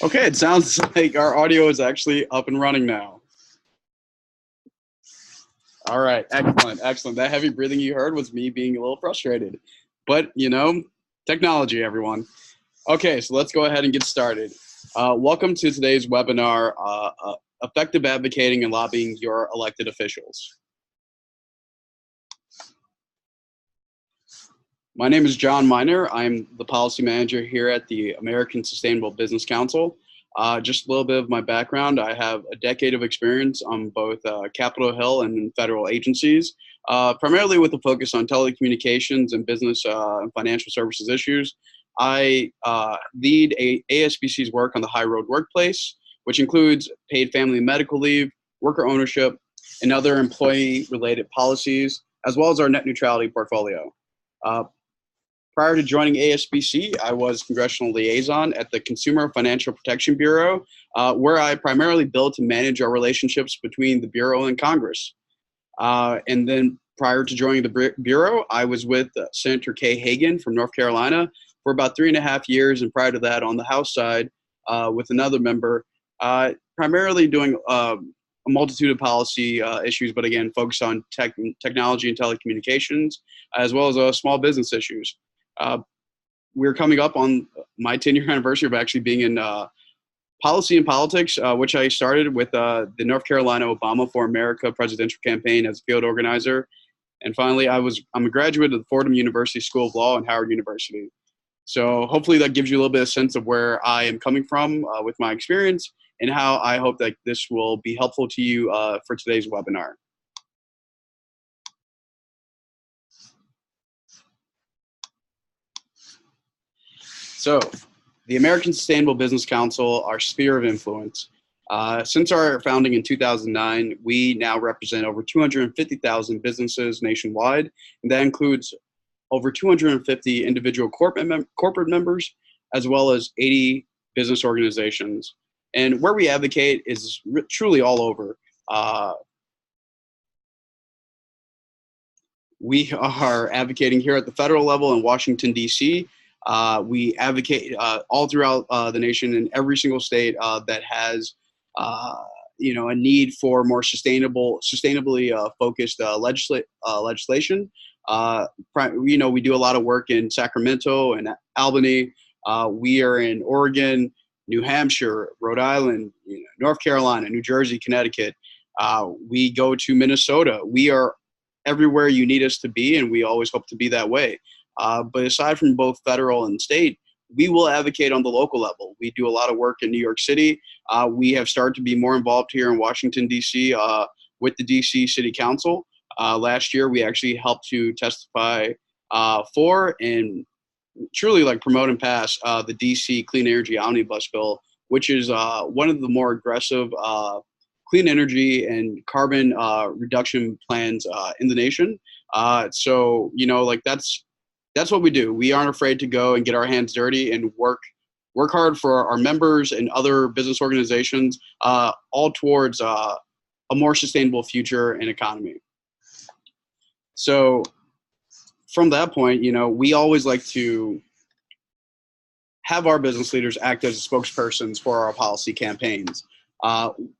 Okay, it sounds like our audio is actually up and running now. All right, excellent, excellent. That heavy breathing you heard was me being a little frustrated. But, technology, everyone. Okay, so let's go ahead and get started. Welcome to today's webinar, Effective Advocating and Lobbying Your Elected Officials. My name is John Miner. I'm the policy manager here at the American Sustainable Business Council. Just a little bit of my background. I have a decade of experience on both Capitol Hill and federal agencies, primarily with a focus on telecommunications and business and financial services issues. I lead ASBC's work on the high road workplace, which includes paid family and medical leave, worker ownership, and other employee-related policies, as well as our net neutrality portfolio. Prior to joining ASBC, I was congressional liaison at the Consumer Financial Protection Bureau, where I primarily built and manage our relationships between the Bureau and Congress. And then prior to joining the Bureau, I was with Senator Kay Hagan from North Carolina for about 3.5 years, and prior to that on the House side with another member, primarily doing a multitude of policy issues, but again, focused on technology and telecommunications, as well as small business issues. We're coming up on my 10-year anniversary of actually being in policy and politics, which I started with the North Carolina Obama for America presidential campaign as a field organizer. And finally, I'm a graduate of the Fordham University School of Law and Howard University. So hopefully that gives you a little bit of sense of where I am coming from with my experience and how I hope that this will be helpful to you for today's webinar. So, the American Sustainable Business Council, our sphere of influence. Since our founding in 2009, we now represent over 250,000 businesses nationwide, and that includes over 250 individual corporate members, as well as 80 business organizations. And where we advocate is truly all over. We are advocating here at the federal level in Washington, D.C., we advocate all throughout the nation in every single state that has, a need for more sustainably focused legislation. We do a lot of work in Sacramento and Albany. We are in Oregon, New Hampshire, Rhode Island, North Carolina, New Jersey, Connecticut. We go to Minnesota. We are everywhere you need us to be, and we always hope to be that way. But aside from both federal and state, we will advocate on the local level. We do a lot of work in New York City. We have started to be more involved here in Washington, D.C. With the D.C. City Council. Last year, we actually helped to testify for and truly promote and pass the D.C. Clean Energy Omnibus Bill, which is one of the more aggressive clean energy and carbon reduction plans in the nation. So, that's what we do. We aren't afraid to go and get our hands dirty and work hard for our members and other business organizations, all towards a more sustainable future and economy. So from that point, we always like to have our business leaders act as spokespersons for our policy campaigns.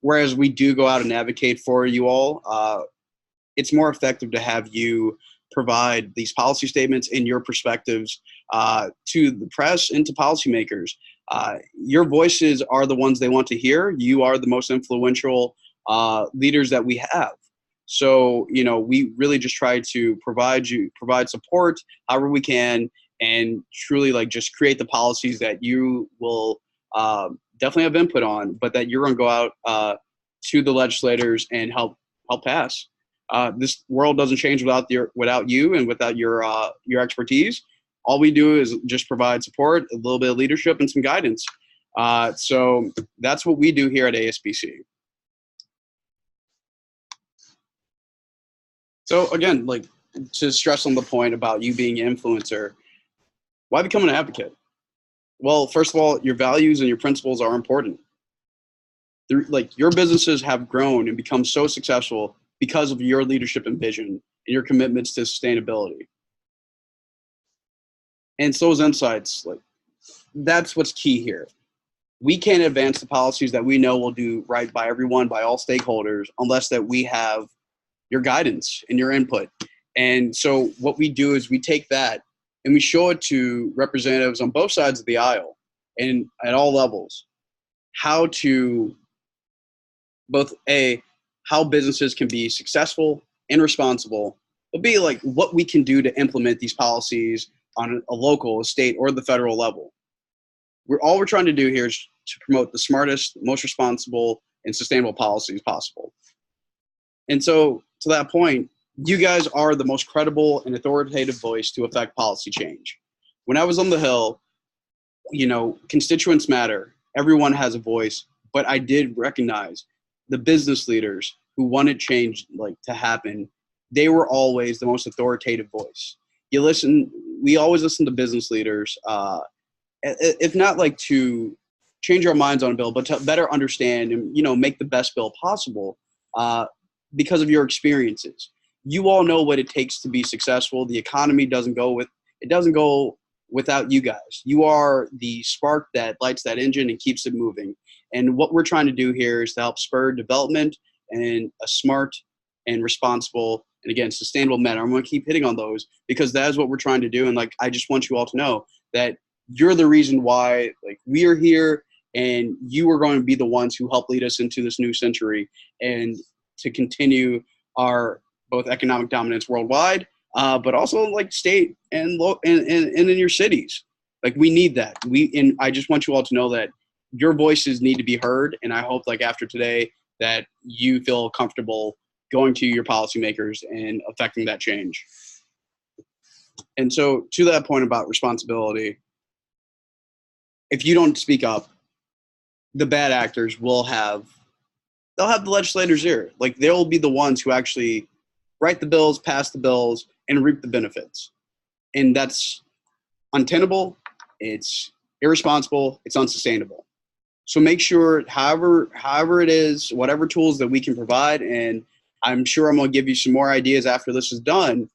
Whereas we do go out and advocate for you all, it's more effective to have you provide these policy statements and your perspectives to the press and to policymakers. Your voices are the ones they want to hear. You are the most influential leaders that we have. So, we really just try to provide support however we can, and truly just create the policies that you will definitely have input on, but that you're going to go out to the legislators and help pass. This world doesn't change without you and without your expertise. All we do is just provide support, a little bit of leadership, and some guidance. So that's what we do here at ASBC. So again, like, to stress on the point about you being an influencer, why become an advocate? Well, first of all, your values and your principles are important. Like, your businesses have grown and become so successful because of your leadership and vision and your commitments to sustainability. And so those insights, like, that's what's key here. We can't advance the policies that we know will do right by everyone, by all stakeholders, unless that we have your guidance and your input. And so what we do is we take that and we show it to representatives on both sides of the aisle and at all levels, how to both how businesses can be successful and responsible, but B, like, what we can do to implement these policies on a local, a state, or the federal level. All we're trying to do here is to promote the smartest, most responsible, and sustainable policies possible. And so, to that point, you guys are the most credible and authoritative voice to affect policy change. When I was on the Hill, constituents matter. Everyone has a voice, but I did recognize the business leaders who wanted change, like, to happen. They were always the most authoritative voice. We always listen to business leaders, if not like to change our minds on a bill, but to better understand and, make the best bill possible, because of your experiences. You all know what it takes to be successful. The economy doesn't go without you guys. You are the spark that lights that engine and keeps it moving. And what we're trying to do here is to help spur development in a smart and responsible and, again, sustainable manner. I'm going to keep hitting on those because that is what we're trying to do. And, like, I just want you all to know that you're the reason why, like, we are here, and you are going to be the ones who help lead us into this new century and to continue our both economic dominance worldwide, but also, like, state and in your cities. Like, we need that. And I just want you all to know that your voices need to be heard. And I hope, like, after today, that you feel comfortable going to your policymakers and affecting that change. And so, to that point about responsibility, if you don't speak up, the bad actors they'll have the legislators' ear. Like, they'll be the ones who actually write the bills, pass the bills, and reap the benefits. And that's untenable, it's irresponsible, it's unsustainable. So make sure, however it is, whatever tools that we can provide, and I'm sure I'm going to give you some more ideas after this is done,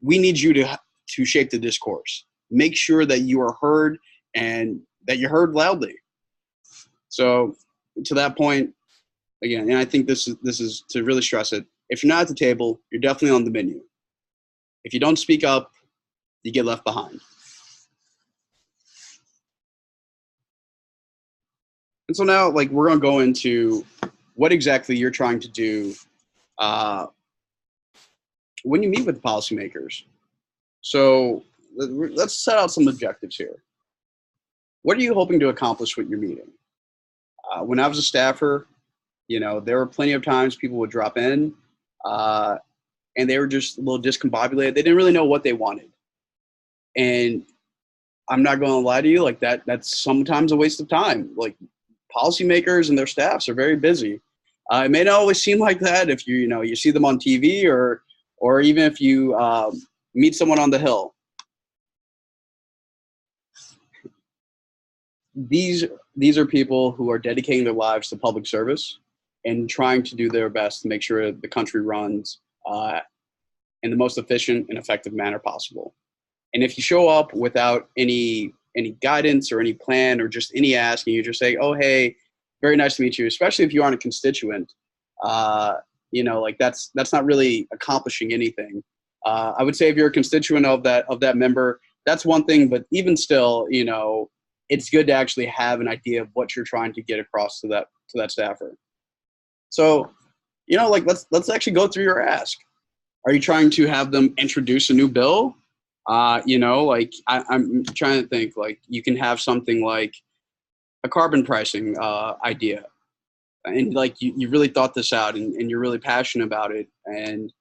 we need you to shape the discourse. Make sure that you are heard and that you're heard loudly. So to that point, again, and I think this is to really stress it, if you're not at the table, you're definitely on the menu. If you don't speak up, you get left behind. And so now, like, we're going to go into what exactly you're trying to do when you meet with the policymakers. So let's set out some objectives here. What are you hoping to accomplish with your meeting? When I was a staffer, there were plenty of times people would drop in and they were just a little discombobulated. They didn't really know what they wanted. And I'm not going to lie to you, like, that's sometimes a waste of time. Like, policymakers and their staffs are very busy. It may not always seem like that if you see them on TV or even if you meet someone on the Hill. These are people who are dedicating their lives to public service and trying to do their best to make sure the country runs in the most efficient and effective manner possible. And if you show up without any guidance or any plan or just any ask, and you just say, "Oh, hey, very nice to meet you," especially if you aren't a constituent, like, that's not really accomplishing anything. I would say if you're a constituent of that member, that's one thing. But even still, it's good to actually have an idea of what you're trying to get across to that staffer. So, like, let's actually go through your ask. Are you trying to have them introduce a new bill? Like, I'm trying to think, like, you can have something like a carbon pricing idea. And, like, you really thought this out and you're really passionate about it. And,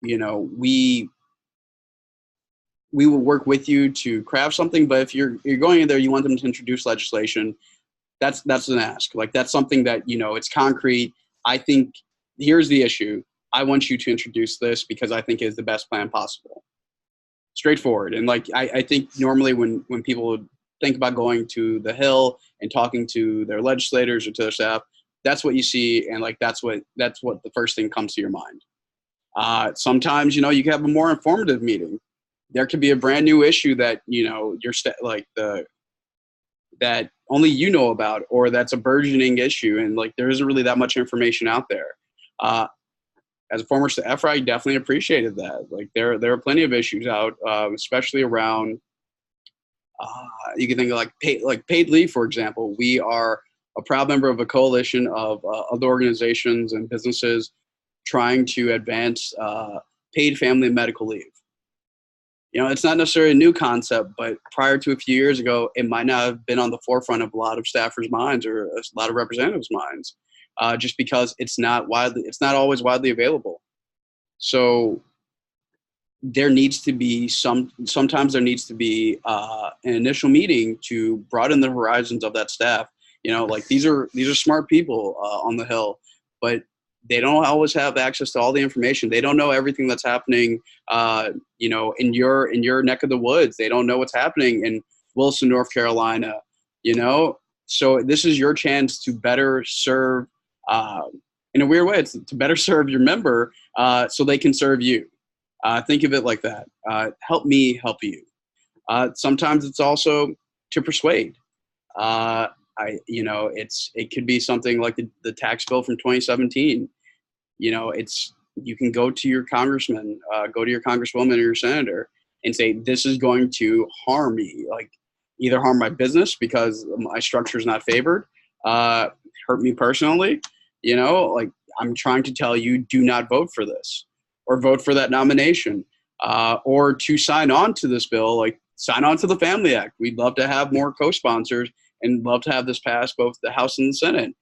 we we will work with you to craft something. But if you're going in there, you want them to introduce legislation, that's an ask. Like, that's something that, you know, it's concrete. I think here's the issue. I want you to introduce this because I think it is the best plan possible. Straightforward. And like, I think normally when people think about going to the Hill and talking to their legislators or to their staff, that's what you see. And like, that's what the first thing comes to your mind. Sometimes, you know, you can have a more informative meeting. There could be a brand new issue that, you know, that only you know about, or that's a burgeoning issue. And like, there isn't really that much information out there. As a former staffer, I definitely appreciated that. Like, there are plenty of issues out, especially around, you can think of like paid leave, for example. We are a proud member of a coalition of other organizations and businesses trying to advance paid family and medical leave. You know, it's not necessarily a new concept, but prior to a few years ago, it might not have been on the forefront of a lot of staffers' minds or a lot of representatives' minds, just because it's not always widely available. So there needs to be sometimes there needs to be an initial meeting to broaden the horizons of that staff. You know, like, these are smart people on the Hill, but they don't always have access to all the information. They don't know everything that's happening, you know, in your neck of the woods. They don't know what's happening in Wilson, North Carolina, you know? So this is your chance to better serve, in a weird way, it's to better serve your member so they can serve you. Think of it like that. Help me help you. Sometimes it's also to persuade. It could be something like the tax bill from 2017. You know, you can go to your congressman, go to your congresswoman or your senator and say, this is going to harm me, like either harm my business because my structure is not favored, hurt me personally. You know, like, I'm trying to tell you, do not vote for this or vote for that nomination, or to sign on to this bill, like sign on to the Family Act. We'd love to have more co-sponsors and love to have this pass both the House and the Senate.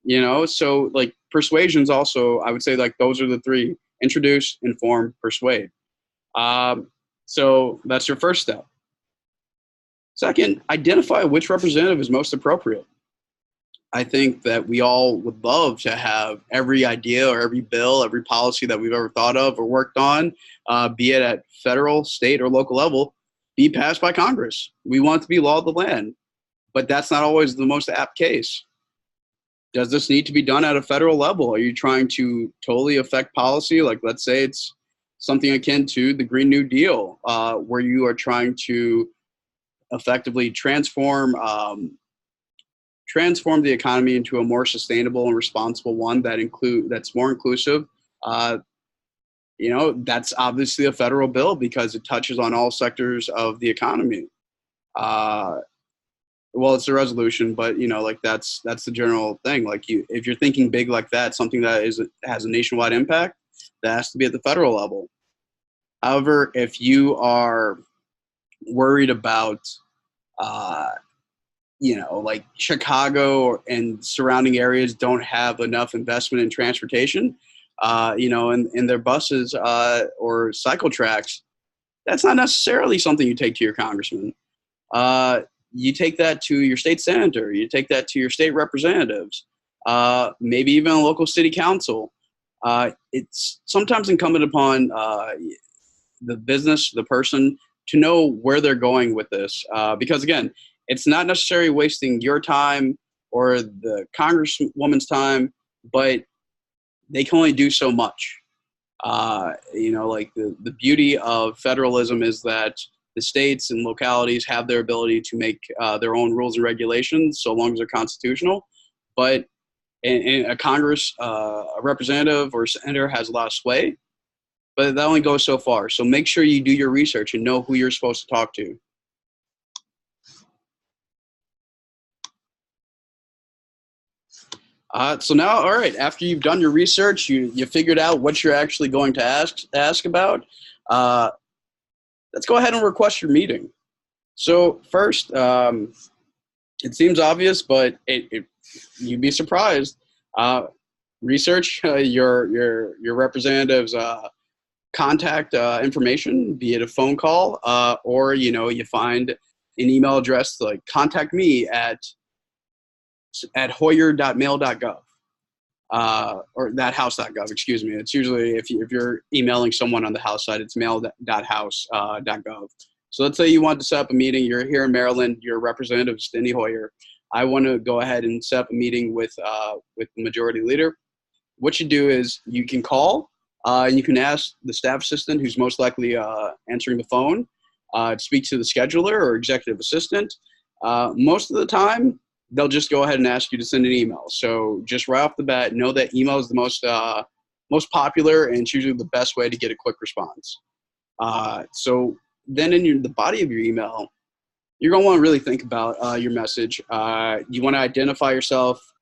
You know, so like, persuasion's also, I would say, like, those are the three: introduce, inform, persuade. So that's your first step. Second, identify which representative is most appropriate. I think that we all would love to have every idea or every bill, every policy that we've ever thought of or worked on, be it at federal, state, or local level, be passed by Congress. We want it to be law of the land, but that's not always the most apt case. Does this need to be done at a federal level? Are you trying to totally affect policy? Like, let's say it's something akin to the Green New Deal, where you are trying to effectively transform the economy into a more sustainable and responsible one that's more inclusive. You know, that's obviously a federal bill because it touches on all sectors of the economy. Well, it's a resolution, but, you know, like, that's the general thing. Like, if you're thinking big like that, something that has a nationwide impact, that has to be at the federal level. However, if you are worried about, you know, like, Chicago and surrounding areas don't have enough investment in transportation, you know, in their buses or cycle tracks, that's not necessarily something you take to your congressman. You take that to your state senator, you take that to your state representatives, maybe even a local city council. It's sometimes incumbent upon the person to know where they're going with this. Because again, it's not necessarily wasting your time or the congresswoman's time, but they can only do so much. You know, like, the beauty of federalism is that the states and localities have their ability to make their own rules and regulations so long as they're constitutional. But in a Congress, a representative or senator has a lot of sway, but that only goes so far. So make sure you do your research and know who you're supposed to talk to. So now, all right, after you've done your research, you figured out what you're actually going to ask about, let's go ahead and request your meeting. So first, it seems obvious, but you'd be surprised. Research your representative's contact information, be it a phone call or, you find an email address like contact me at hoyer.mail.gov or thathouse.gov, excuse me. It's usually if you're emailing someone on the House side, it's mail.house.gov. So let's say you want to set up a meeting. You're here in Maryland. You're Representative Steny Hoyer. I want to go ahead and set up a meeting with the majority leader. What you do is you can call. You can ask the staff assistant, who's most likely answering the phone, to speak to the scheduler or executive assistant. Most of the time, they'll just go ahead and ask you to send an email. So just right off the bat, know that email is the most popular, and it's usually the best way to get a quick response. So then in the body of your email, you're going to want to really think about your message. You want to identify yourself,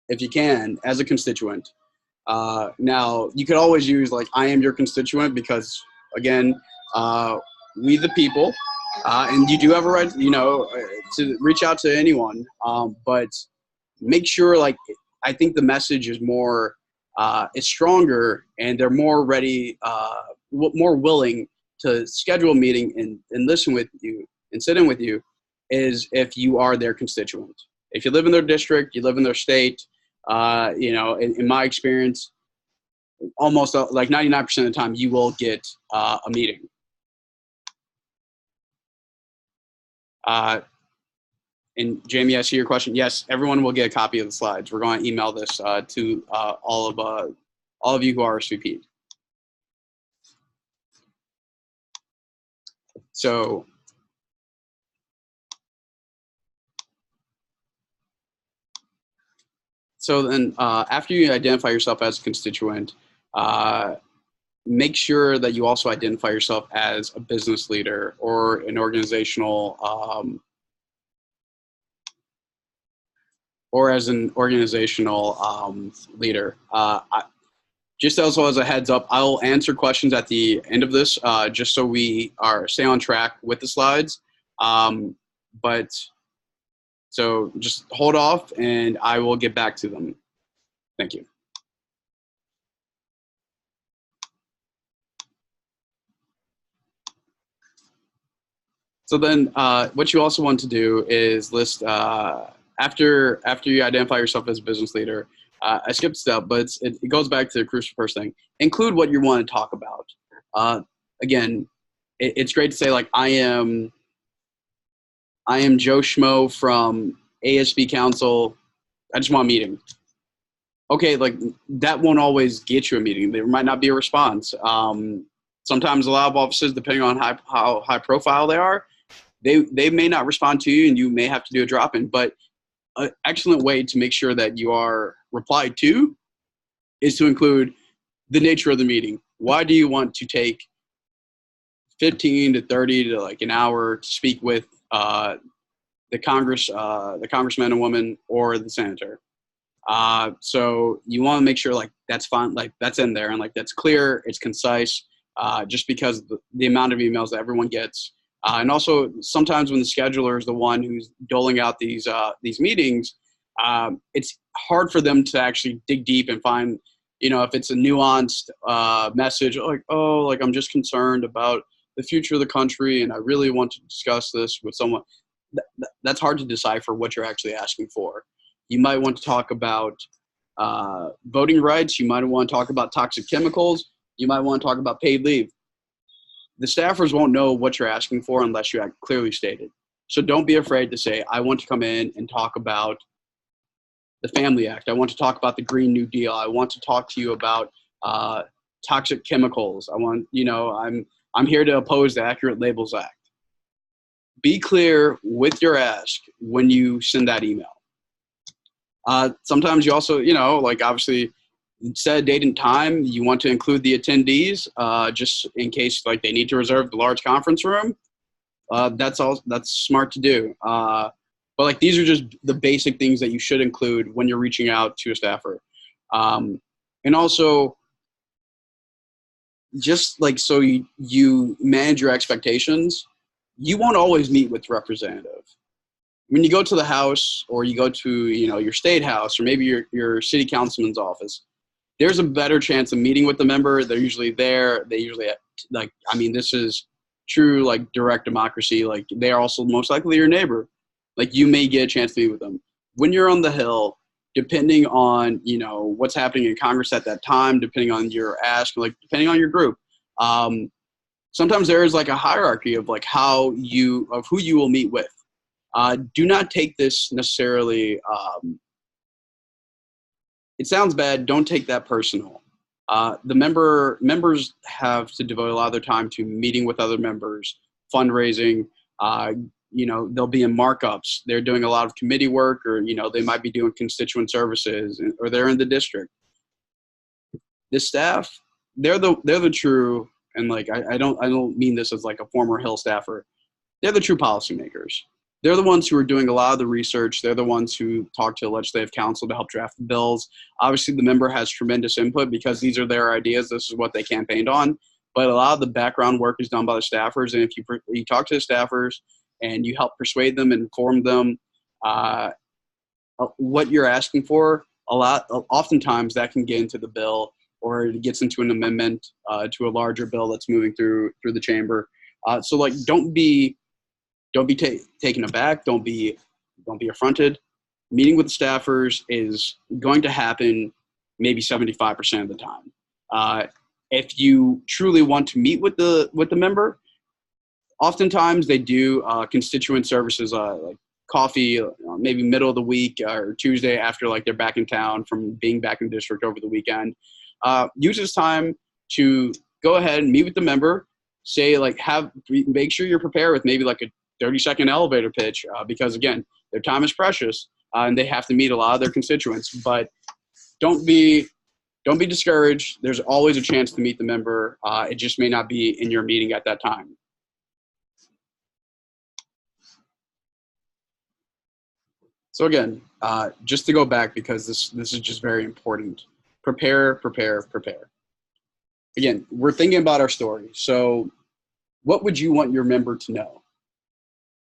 if you can, as a constituent. Now, you could always use like, I am your constituent, because, again, we the people, and you do have a right, to reach out to anyone. But make sure, like, I think the message is more, is stronger, and they're more ready, more willing to schedule a meeting and listen with you and sit in with you, is if you are their constituent. If you live in their district, you live in their state, in my experience, almost like 99% of the time, you will get a meeting. And Jamie, I see your question. Yes, everyone will get a copy of the slides. We're going to email this to all of you who RSVP'd. So then after you identify yourself as a constituent, make sure that you also identify yourself as a business leader or an organizational leader. Just also as a heads up, I'll answer questions at the end of this, just so we stay on track with the slides. So just hold off, and I will get back to them. Thank you. So then what you also want to do is list, after you identify yourself as a business leader, I skipped a step, but it goes back to the crucial first thing. Include what you want to talk about. Again, it's great to say, like, I am Joe Schmo from ASB Council. I just want a meeting. Okay, like, that won't always get you a meeting. There might not be a response. Sometimes a lot of offices, depending on how high profile they are, they may not respond to you, and you may have to do a drop-in. But an excellent way to make sure that you are replied to is to include the nature of the meeting. Why do you want to take 15 to 30 to like an hour to speak with the congressman and woman or the senator? So you want to make sure, like, that's fine, like, that's in there, and like, that's clear, it's concise, just because the amount of emails that everyone gets. And also, sometimes when the scheduler is the one who's doling out these meetings, it's hard for them to actually dig deep and find, if it's a nuanced message, like, oh, like, I'm just concerned about the future of the country, and I really want to discuss this with someone. That's hard to decipher what you're actually asking for. You might want to talk about voting rights. You might want to talk about toxic chemicals. You might want to talk about paid leave. The staffers won't know what you're asking for unless you act clearly stated. So don't be afraid to say, I want to come in and talk about the Family Act. I want to talk about the Green New Deal. I want to talk to you about toxic chemicals. I'm here to oppose the Accurate Labels Act. Be clear with your ask when you send that email. Sometimes you also, like, obviously, set a date and time. You want to include the attendees, just in case, like, they need to reserve the large conference room. That's smart to do. But, like, these are just the basic things that you should include when you're reaching out to a staffer. And also, just like, so you manage your expectations, you won't always meet with the representative. When you go to the House, or you go to, your state house, or maybe your city councilman's office, there's a better chance of meeting with the member. They're usually there. They usually like, I mean, this is true, like direct democracy. Like they are also most likely your neighbor. Like you may get a chance to meet with them. When you're on the Hill, depending on, you know, what's happening in Congress at that time, depending on your ask, like depending on your group, sometimes there is like a hierarchy of like who you will meet with. Do not take this necessarily, it sounds bad, don't take that personal. The members have to devote a lot of their time to meeting with other members, fundraising, you know, they'll be in markups. They're doing a lot of committee work, or, you know, they might be doing constituent services, or they're in the district. The staff, they're the true, and like, I don't mean this as like a former Hill staffer. They're the true policymakers. They're the ones who are doing a lot of the research. They're the ones who talk to the legislative council to help draft the bills. Obviously, the member has tremendous input because these are their ideas. This is what they campaigned on. But a lot of the background work is done by the staffers. And if you talk to the staffers and you help persuade them and inform them what you're asking for, oftentimes that can get into the bill, or it gets into an amendment to a larger bill that's moving through the chamber. So like, don't be taken aback. Don't be affronted. Meeting with the staffers is going to happen maybe 75% of the time. If you truly want to meet with the member, oftentimes they do constituent services like coffee, maybe middle of the week or Tuesday after like they're back in town from being back in the district over the weekend. Use this time to go ahead and meet with the member. Say like, make sure you're prepared with maybe like a 30-second elevator pitch, because again, their time is precious and they have to meet a lot of their constituents. But don't be discouraged. There's always a chance to meet the member. It just may not be in your meeting at that time. So again, just to go back, because this is just very important. Prepare. Again, we're thinking about our story. So what would you want your member to know?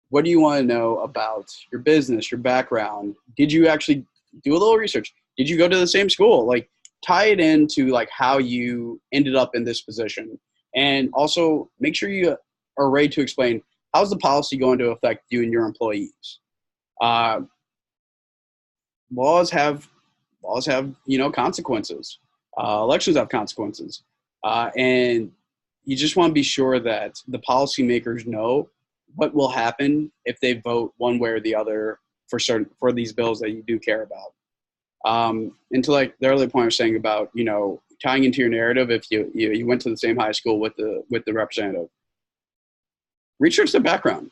What do you want to know about your business, your background? Did you actually do a little research? Did you go to the same school? Like, tie it into like how you ended up in this position. And also make sure you are ready to explain, how's the policy going to affect you and your employees? Laws have, you know, consequences. Elections have consequences. And you just want to be sure that the policymakers know what will happen if they vote one way or the other for these bills that you do care about. And to like the earlier point I was saying about, you know, tying into your narrative, if you went to the same high school with the representative, research their background,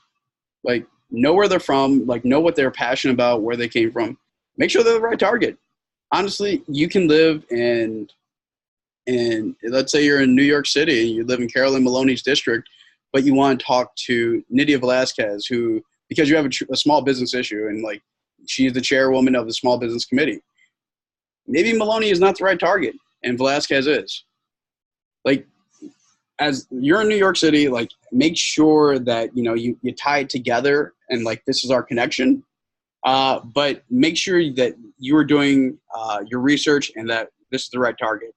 like know where they're from, like know what they're passionate about, where they came from. Make sure they're the right target. Honestly, you can live in let's say you're in New York City and you live in Carolyn Maloney's district, but you want to talk to Nydia Velasquez, who, because you have a small business issue and like she's the chairwoman of the small business committee. Maybe Maloney is not the right target and Velasquez is. Like, as you're in New York City, like make sure that, you know, you tie it together and like, this is our connection. But make sure that you are doing your research and that this is the right target.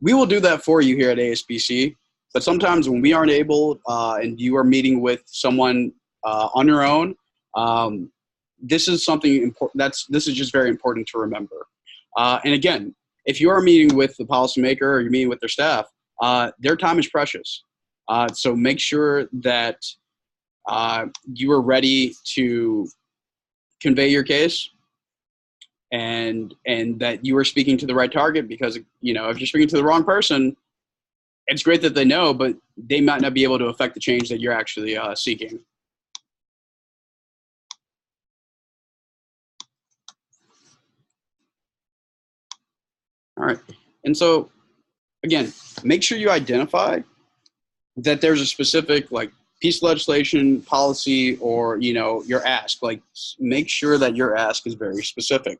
We will do that for you here at ASBC, but sometimes when we aren't able and you are meeting with someone on your own, this is something important. This is just very important to remember. And again, if you are meeting with the policymaker or you're meeting with their staff, their time is precious. So make sure that you are ready to convey your case and that you are speaking to the right target, because, you know, if you're speaking to the wrong person, it's great that they know, but they might not be able to affect the change that you're actually seeking. All right. And so again, make sure you identify that there's a specific like piece of legislation, policy, or, you know, your ask. Like, make sure that your ask is very specific.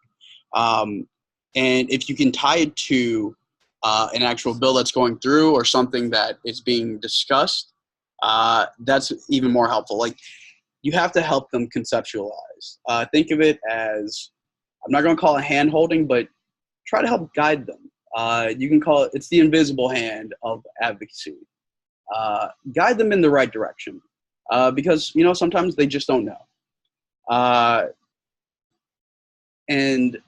And if you can tie it to an actual bill that's going through or something that is being discussed, that's even more helpful. Like, you have to help them conceptualize. Think of it as, I'm not going to call it hand-holding, but try to help guide them. You can call it, it's the invisible hand of advocacy. Guide them in the right direction, because, you know, sometimes they just don't know. And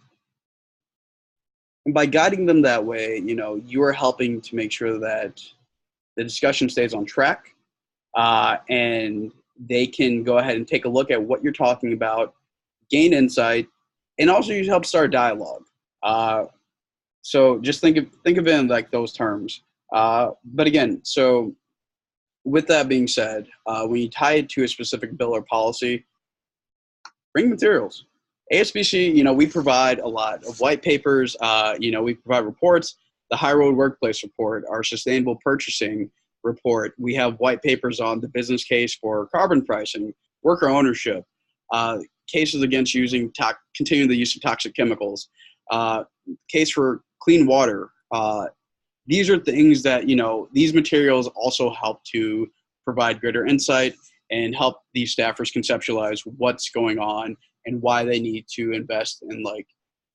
by guiding them that way, you know, you are helping to make sure that the discussion stays on track, and they can go ahead and take a look at what you're talking about, gain insight, and also you help start dialogue. So just think of it in like those terms. But again, so with that being said, when you tie it to a specific bill or policy, bring materials. ASBC, you know, we provide a lot of white papers. You know, we provide reports, the High Road Workplace Report, our Sustainable Purchasing Report. We have white papers on the business case for carbon pricing, worker ownership, cases against continuing the use of toxic chemicals, case for clean water. These are things that, you know, these materials also help to provide greater insight and help these staffers conceptualize what's going on and why they need to invest in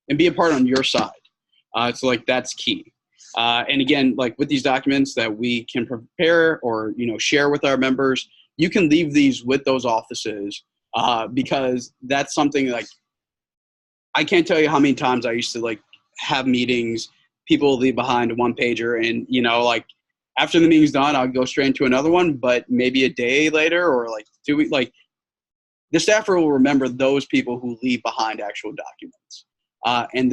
and be a part on your side. So that's key. And again, like with these documents that we can prepare or, you know, share with our members, you can leave these with those offices, because that's something I can't tell you how many times I used to have meetings, people leave behind a one pager, and, you know, after the meeting's done, I'll go straight into another one, but maybe a day later or 2 weeks, the staffer will remember those people who leave behind actual documents. And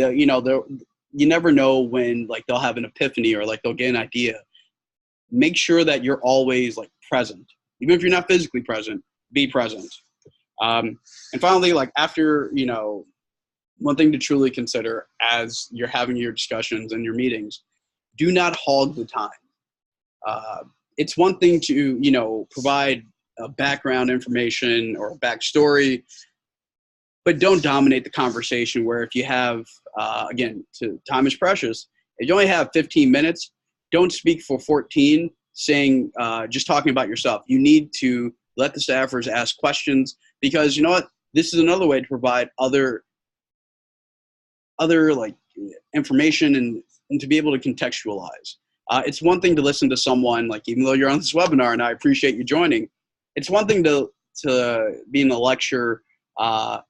you never know when they'll have an epiphany or they'll get an idea. Make sure that you're always present. Even if you're not physically present, be present. And finally, after, you know, one thing to truly consider as you're having your discussions and your meetings, do not hog the time. It's one thing to, you know, provide background information or backstory, but don't dominate the conversation where if you have, again, time is precious. If you only have 15 minutes, don't speak for 14 saying, just talking about yourself. You need to let the staffers ask questions, because you know what? This is another way to provide other information and to be able to contextualize. It's one thing to listen to someone, even though you're on this webinar and I appreciate you joining, it's one thing to be in a lecture, and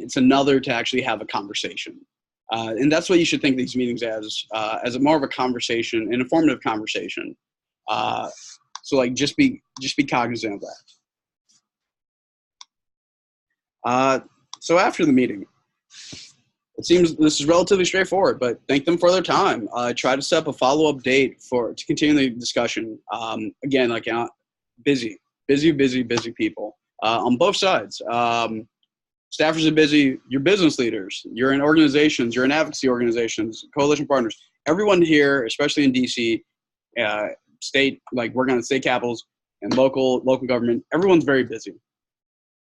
it's another to actually have a conversation. And that's what you should think of these meetings as a more of a conversation, an informative conversation. So just be cognizant of that. So after the meeting, it seems this is relatively straightforward, but thank them for their time. Try to set up a follow-up date to continue the discussion. Again, busy people on both sides. Staffers are busy. You're business leaders. You're in organizations. You're in advocacy organizations, coalition partners. Everyone here, especially in DC, state, working on state capitals and local government, everyone's very busy.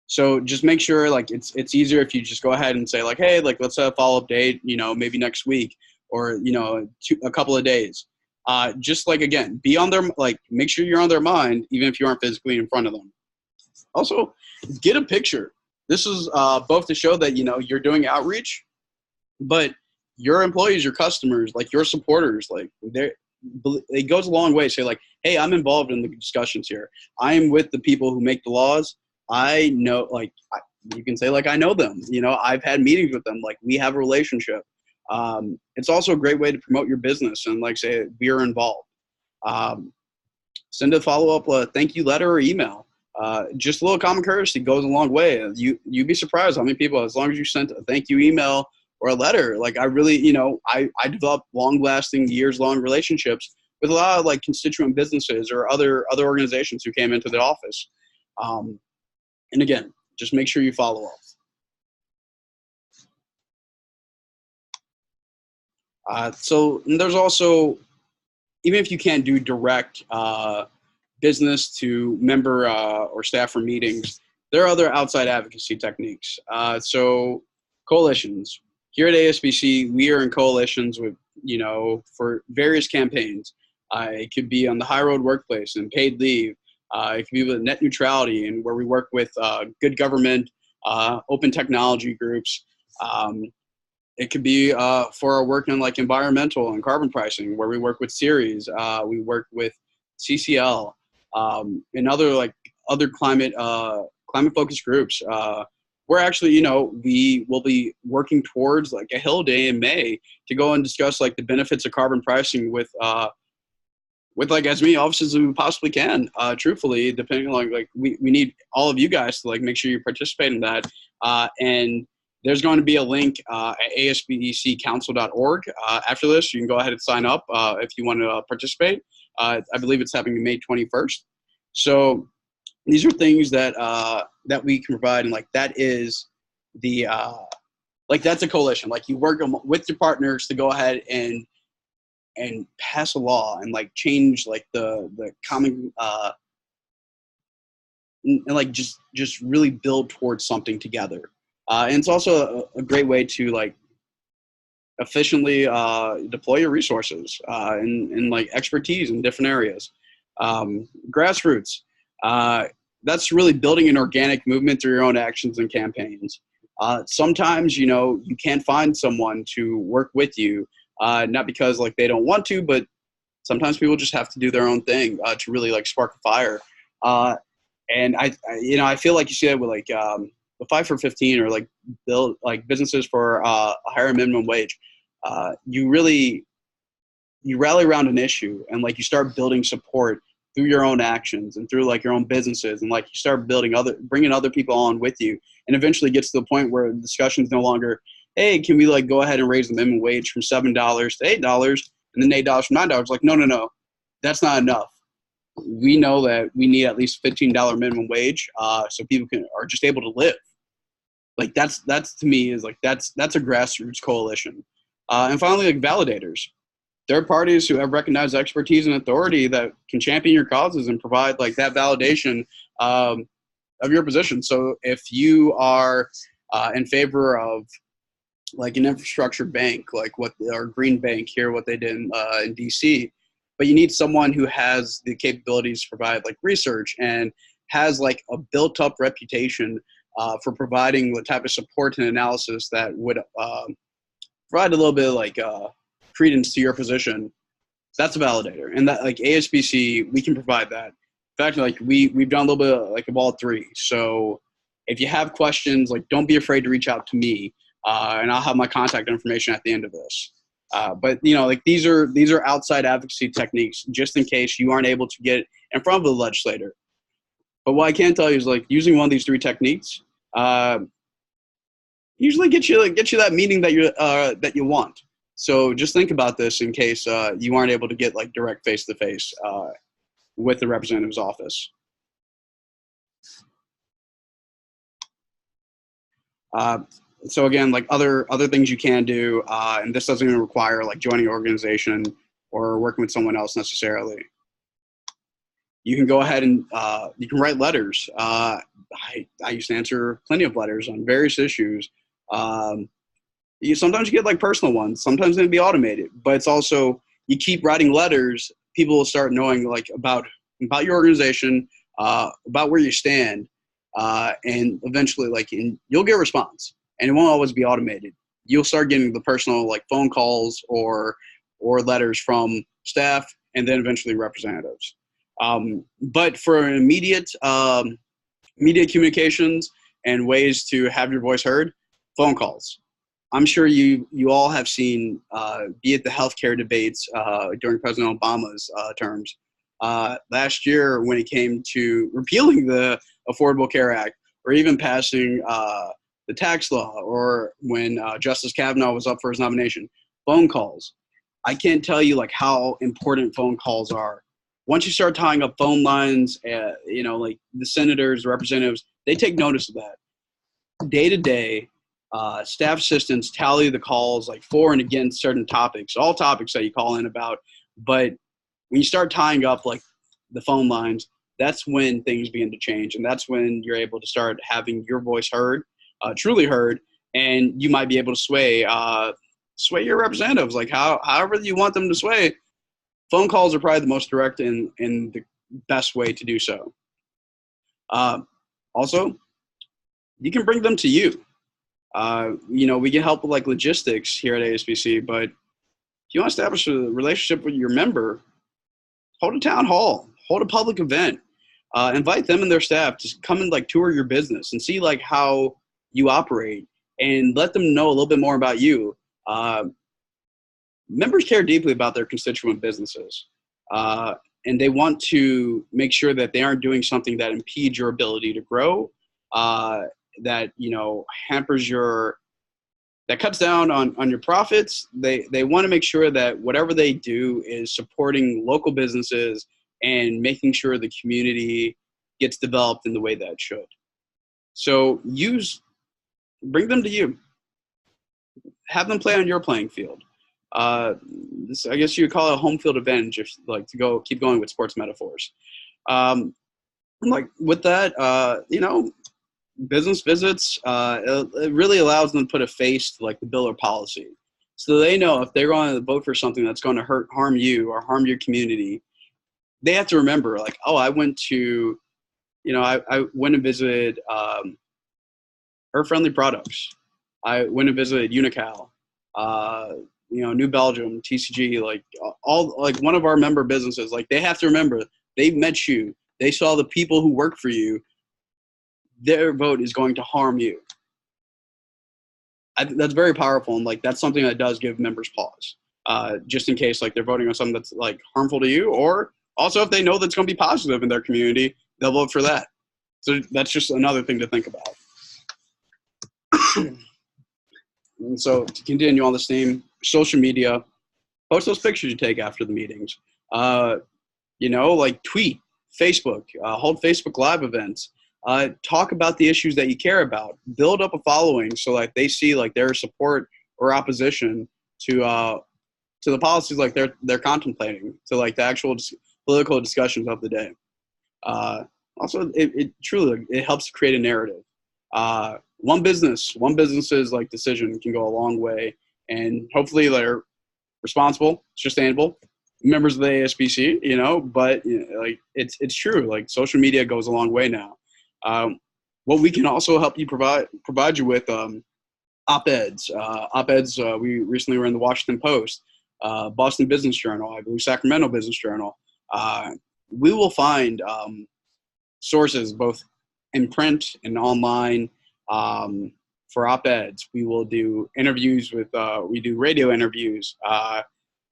So just make sure it's easier if you just go ahead and say hey, let's have a follow-up date, you know, maybe next week or, you know, a couple of days. Just again, be on their, make sure you're on their mind, even if you aren't physically in front of them. Also, get a picture. This is both to show that, you know, you're doing outreach, but your employees, your customers, your supporters, it goes a long way. Say hey, I'm involved in the discussions here. I'm with the people who make the laws. I know, you can say I know them, you know, I've had meetings with them. We have a relationship. It's also a great way to promote your business and say, we are involved. Send a follow-up thank you letter or email. Just a little common courtesy goes a long way. You'd be surprised how many people, as long as you sent a thank you email or a letter, I really, you know, I developed long-lasting, years-long relationships with a lot of constituent businesses or other organizations who came into the office. And again, just make sure you follow up. So there's also, even if you can't do direct business to member or staffer meetings, there are other outside advocacy techniques. So coalitions. Here at ASBC, we are in coalitions with, you know, for various campaigns. It could be on the High Road Workplace and paid leave. It could be with net neutrality, and where we work with good government, open technology groups. It could be for our work in like environmental and carbon pricing, where we work with Ceres, we work with CCL, and other climate focused groups. We're actually, we will be working towards like a Hill Day in May to go and discuss like the benefits of carbon pricing with like as many offices as we possibly can. Truthfully, depending on like we need all of you guys to like make sure you participate in that. And there's going to be a link at asbccouncil.org. After this, you can go ahead and sign up if you want to participate. I believe it's happening May 21st. So these are things that that we can provide, and like that is the like that's a coalition. Like you work with your partners to go ahead and pass a law and like change like the common and like just really build towards something together. And it's also a great way to like efficiently deploy your resources and like expertise in different areas. Grassroots, that's really building an organic movement through your own actions and campaigns. Sometimes, you can't find someone to work with you, not because like they don't want to, but sometimes people just have to do their own thing to really like spark a fire. And I feel like you see that with like the 5 for 15 or like build like businesses for a higher minimum wage. You rally around an issue and like you start building support through your own actions and through like your own businesses, and like you start bringing other people on with you, and eventually gets to the point where the discussion is no longer, hey, can we like go ahead and raise the minimum wage from $7 to $8 and then $8 from $9? Like, no, that's not enough. We know that we need at least $15 minimum wage so people are just able to live. Like that's to me is like that's a grassroots coalition. And finally, like validators. Third parties who have recognized expertise and authority that can champion your causes and provide like that validation of your position. So if you are in favor of like an infrastructure bank, like our Green Bank here, what they did in DC, but you need someone who has the capabilities to provide like research and has like a built up reputation for providing the type of support and analysis that would provide a little bit of like credence to your position. That's a validator, and that like ASBC, we can provide that. In fact, like we've done a little bit of, like of all three. So if you have questions, like don't be afraid to reach out to me, and I'll have my contact information at the end of this. But like these are outside advocacy techniques, just in case you aren't able to get in front of the legislator. But what I can tell you is like using one of these three techniques usually get you that meeting that you want. So just think about this in case you aren't able to get like direct face-to-face with the representative's office. So again, like other things you can do, and this doesn't even require like joining an organization or working with someone else necessarily. You can go ahead and you can write letters. I used to answer plenty of letters on various issues. Sometimes you get like personal ones. Sometimes they'll be automated, but it's also you keep writing letters. People will start knowing like about your organization, about where you stand, and eventually like you'll get a response. And it won't always be automated. You'll start getting the personal like phone calls or letters from staff, and then eventually representatives. But for immediate communications and ways to have your voice heard, phone calls. I'm sure you all have seen, be it the healthcare debates during President Obama's terms. Last year, when it came to repealing the Affordable Care Act, or even passing the tax law, or when Justice Kavanaugh was up for his nomination, phone calls. I can't tell you like how important phone calls are. Once you start tying up phone lines, like the senators, representatives, they take notice of that. Day to day, staff assistants tally the calls like for and against certain topics, all topics that you call in about. But when you start tying up like the phone lines, that's when things begin to change. And that's when you're able to start having your voice heard, truly heard, and you might be able to sway your representatives, like however you want them to sway. Phone calls are probably the most direct and the best way to do so. Also, you can bring them to you. We can help with like logistics here at ASBC, but if you want to establish a relationship with your member, hold a town hall, hold a public event, invite them and their staff to come and like tour your business and see like how you operate and let them know a little bit more about you. Members care deeply about their constituent businesses, and they want to make sure that they aren't doing something that impedes your ability to grow, that hampers that cuts down on your profits. They want to make sure that whatever they do is supporting local businesses and making sure the community gets developed in the way that it should. So bring them to you. Have them play on your playing field. I guess you would call it a home field advantage, if like to keep going with sports metaphors. Like with that, business visits, it really allows them to put a face to like the bill or policy. So they know if they're going to vote for something that's going to harm you or harm your community, they have to remember like, oh, I went to, I went and visited Earth Friendly Products. I went and visited Unical, New Belgium, TCG, like all like one of our member businesses. Like they have to remember they met you. They saw the people who work for you. Their vote is going to harm you. That's very powerful, and like that's something that does give members pause, just in case like they're voting on something that's like harmful to you, or also if they know that's going to be positive in their community, they'll vote for that. So that's just another thing to think about. And so to continue on this theme, social media, post those pictures you take after the meetings. Like tweet, Facebook, hold Facebook Live events. Talk about the issues that you care about. Build up a following so like they see like their support or opposition to the policies like they're contemplating, to like the actual political discussions of the day. Also, it truly helps create a narrative. One business's like decision can go a long way, and hopefully they're responsible, sustainable members of the ASBC. But like it's true. Like social media goes a long way now. What we can also help you provide you with op-eds. We recently were in the Washington Post, Boston Business Journal, I believe Sacramento Business Journal. We will find sources both in print and online for op-eds. We will do interviews we do radio interviews.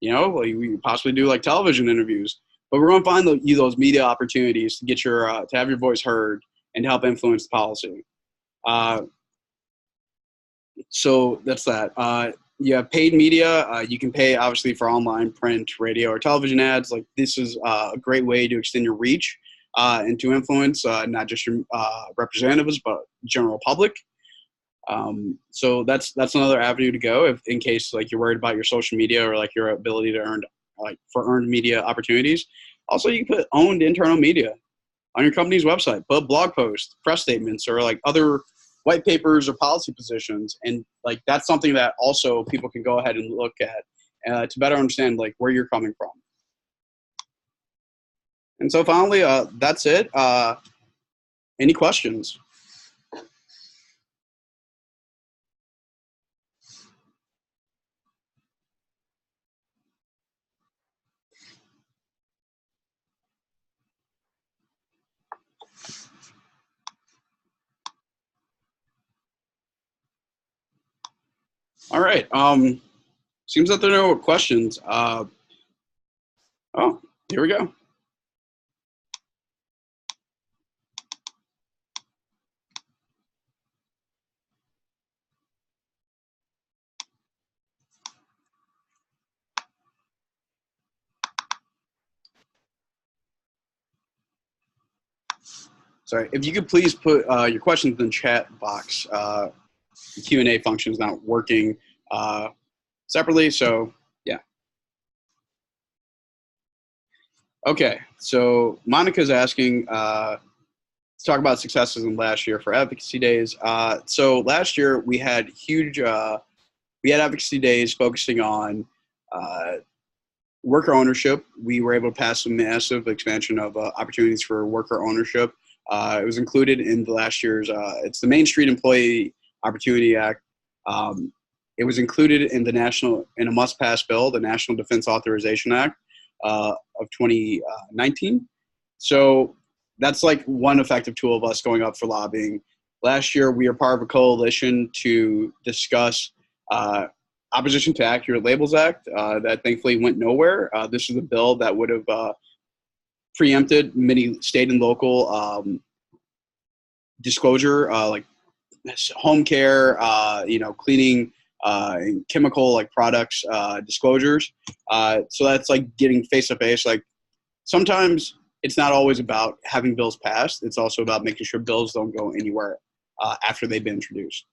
We possibly do like television interviews. But we're going to find you those media opportunities to get to have your voice heard and to help influence policy. So that's that. You have paid media. You can pay obviously for online, print, radio, or television ads. Like this is a great way to extend your reach and to influence not just your representatives, but general public. So that's another avenue to go in case like you're worried about your social media or like your ability to earned media opportunities. Also, you can put owned internal media on your company's website, put blog posts, press statements, or like other white papers or policy positions. And like, that's something that also people can go ahead and look at to better understand like where you're coming from. And so finally, that's it. Any questions? All right. Seems that there are no questions. Oh, here we go. Sorry, if you could please put your questions in the chat box. The Q&A function is not working separately, so yeah. Okay, so Monica's asking to talk about successes in last year for advocacy days. So last year we had advocacy days focusing on worker ownership. We were able to pass a massive expansion of opportunities for worker ownership. It was included in the last year's, it's the Main Street Employee Opportunity Act It was included in in a must-pass bill, the National Defense Authorization Act of 2019. So that's like one effective tool of us going up for lobbying. Last year, we were part of a coalition to discuss opposition to Accurate Labels Act that thankfully went nowhere. This is a bill that would have preempted many state and local disclosure, like home care, cleaning, and chemical like products disclosures. So that's like getting face to face. Like sometimes it's not always about having bills passed. It's also about making sure bills don't go anywhere after they've been introduced.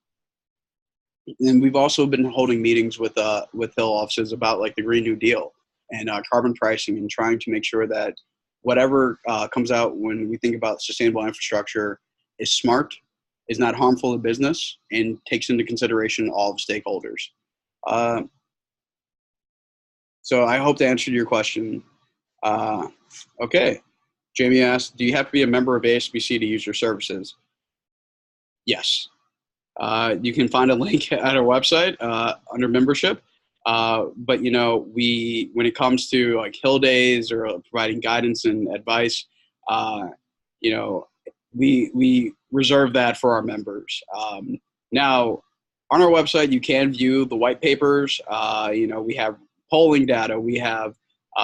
And we've also been holding meetings with Hill offices about like the Green New Deal and carbon pricing, and trying to make sure that whatever comes out when we think about sustainable infrastructure is smart, is not harmful to business, and takes into consideration all of stakeholders. So I hope to answer your question. Okay. Jamie asked, do you have to be a member of ASBC to use your services? Yes. You can find a link at our website under membership. But when it comes to like Hill Days or providing guidance and advice, we reserve that for our members. Now, on our website, you can view the white papers. We have polling data. We have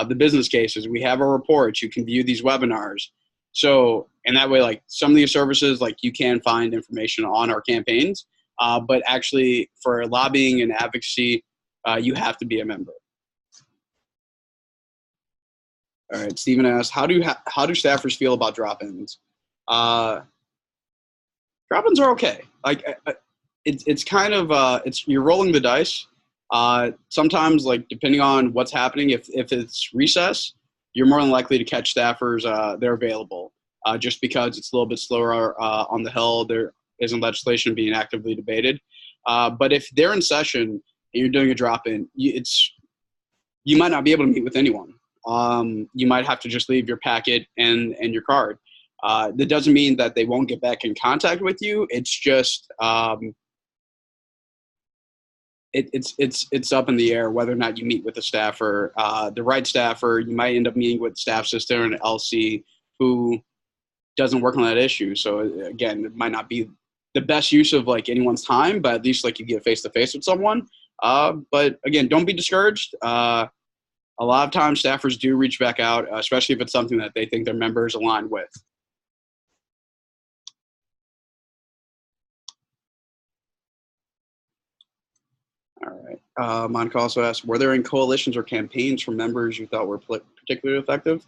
the business cases. We have our reports. You can view these webinars. So, and that way, like some of these services, like you can find information on our campaigns. But actually, for lobbying and advocacy, you have to be a member. All right, Stephen asks, how do staffers feel about drop-ins? Drop-ins are okay. Like it's kind of you're rolling the dice. Sometimes, like depending on what's happening, if it's recess, you're more than likely to catch staffers. They're available just because it's a little bit slower on the Hill. There isn't legislation being actively debated. But if they're in session and you're doing a drop-in, you might not be able to meet with anyone. You might have to just leave your packet and your card. That doesn't mean that they won't get back in contact with you. It's just it's up in the air whether or not you meet with a staffer, the right staffer. You might end up meeting with staff sister and LC who doesn't work on that issue. So again, it might not be the best use of like anyone's time, but at least like you get face to face with someone. But again, don't be discouraged. A lot of times staffers do reach back out, especially if it's something that they think their members align with. All right. Monica also asked, were there any coalitions or campaigns for members you thought were particularly effective?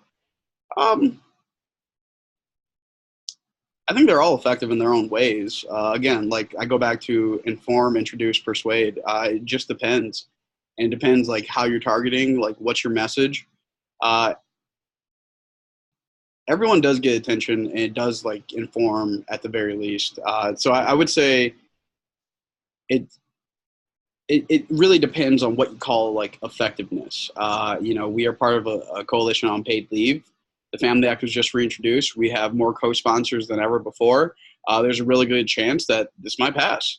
I think they're all effective in their own ways. Again, like I go back to inform, introduce, persuade. It just depends. And it depends like how you're targeting, like what's your message. Everyone does get attention, and it does like inform at the very least. So I would say it really depends on what you call like effectiveness. We are part of a coalition on paid leave. The Family Act was just reintroduced. We have more co-sponsors than ever before. There's a really good chance that this might pass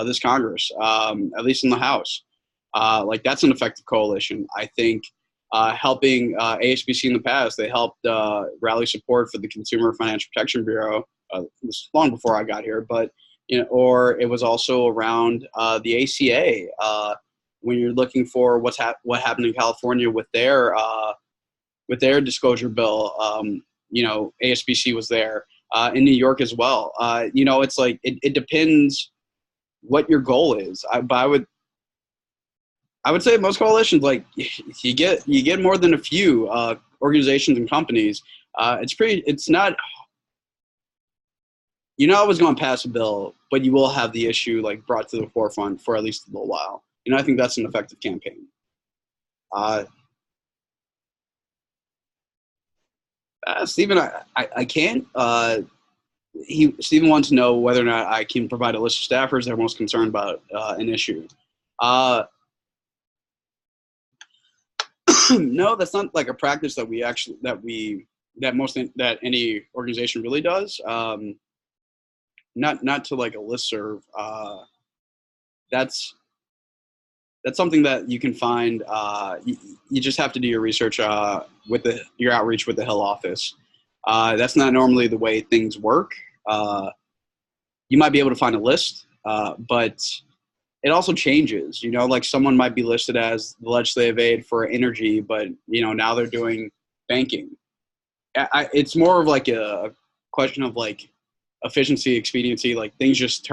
this Congress, at least in the House. Like that's an effective coalition. I think helping ASBC in the past, they helped rally support for the Consumer Financial Protection Bureau. This was long before I got here, but or it was also around the ACA when you're looking for what happened in California with their disclosure bill. ASBC was there in New York as well. It's like it depends what your goal is. I would say most coalitions, like you get more than a few organizations and companies. It's not. You're not always going to pass a bill, but you will have the issue like brought to the forefront for at least a little while. I think that's an effective campaign. Stephen, I can't. Stephen wants to know whether or not I can provide a list of staffers that are most concerned about an issue. No, that's not like a practice that that any organization really does. Not to like a listserv. that's something that you can find. You just have to do your research with your outreach with the Hill office. That's not normally the way things work. You might be able to find a list, but it also changes. You know, like someone might be listed as the legislative aid for energy, but now they're doing banking. It's more of like a question of like efficiency, expediency. Like things just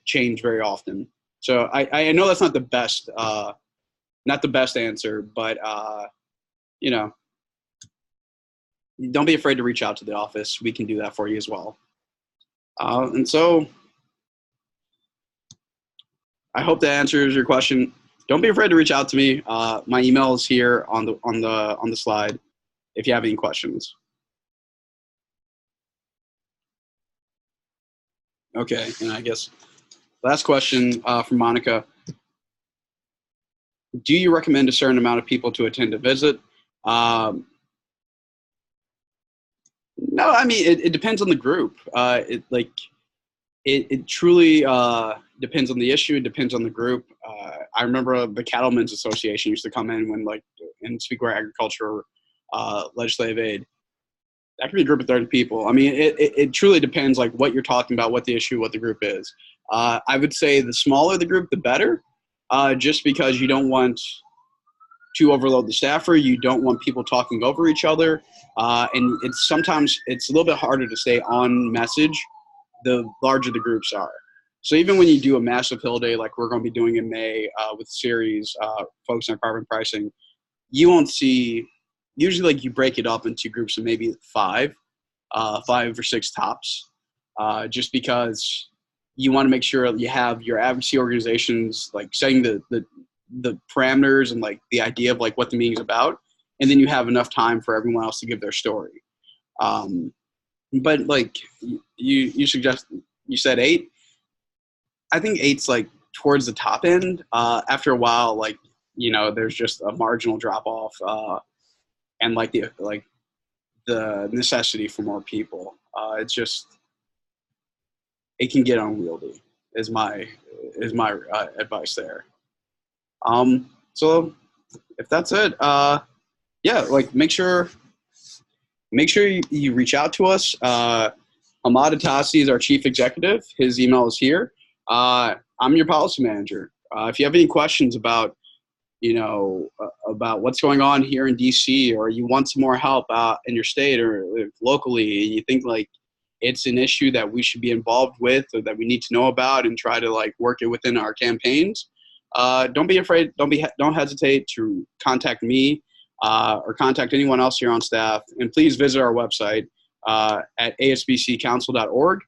change very often. So I know that's not the best answer, but don't be afraid to reach out to the office. We can do that for you as well. And so I hope that answers your question. Don't be afraid to reach out to me. My email is here on the slide if you have any questions. Okay, and I guess last question from Monica. Do you recommend a certain amount of people to attend a visit? No, I mean, it depends on the group. It truly depends on the issue. It depends on the group. I remember the Cattlemen's Association used to come in and speak for agriculture, legislative aid. That could be a group of 30 people. I mean, it truly depends like what you're talking about, what the issue, what the group is. I would say the smaller the group, the better, just because you don't want to overload the staffer. You don't want people talking over each other. And sometimes it's a little bit harder to stay on message the larger the groups are. So even when you do a massive Hill Day like we're going to be doing in May with series focused on carbon pricing, you won't see – usually like you break it up into groups of maybe 5 or 6 tops, just because you want to make sure you have your advocacy organizations like setting the parameters and like the idea of like what the meeting's about, and then you have enough time for everyone else to give their story. But like you said 8. I think 8's like towards the top end. After a while, like there's just a marginal drop off. And like the necessity for more people, it can get unwieldy. Is my advice there. So if that's it, like make sure you reach out to us. Ahmad Atassi is our chief executive. His email is here. I'm your policy manager. If you have any questions about about what's going on here in DC, or you want some more help out in your state or locally, and you think like it's an issue that we should be involved with or that we need to know about and try to like work it within our campaigns, don't be afraid. Don't hesitate to contact me or contact anyone else here on staff. And please visit our website at asbccouncil.org,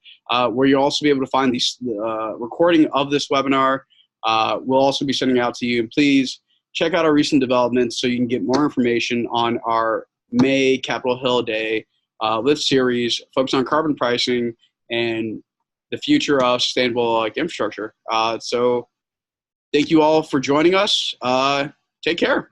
where you'll also be able to find the recording of this webinar. We'll also be sending out to you. And please check out our recent developments so you can get more information on our May Capitol Hill Day lift series focused on carbon pricing and the future of sustainable infrastructure. So thank you all for joining us. Take care.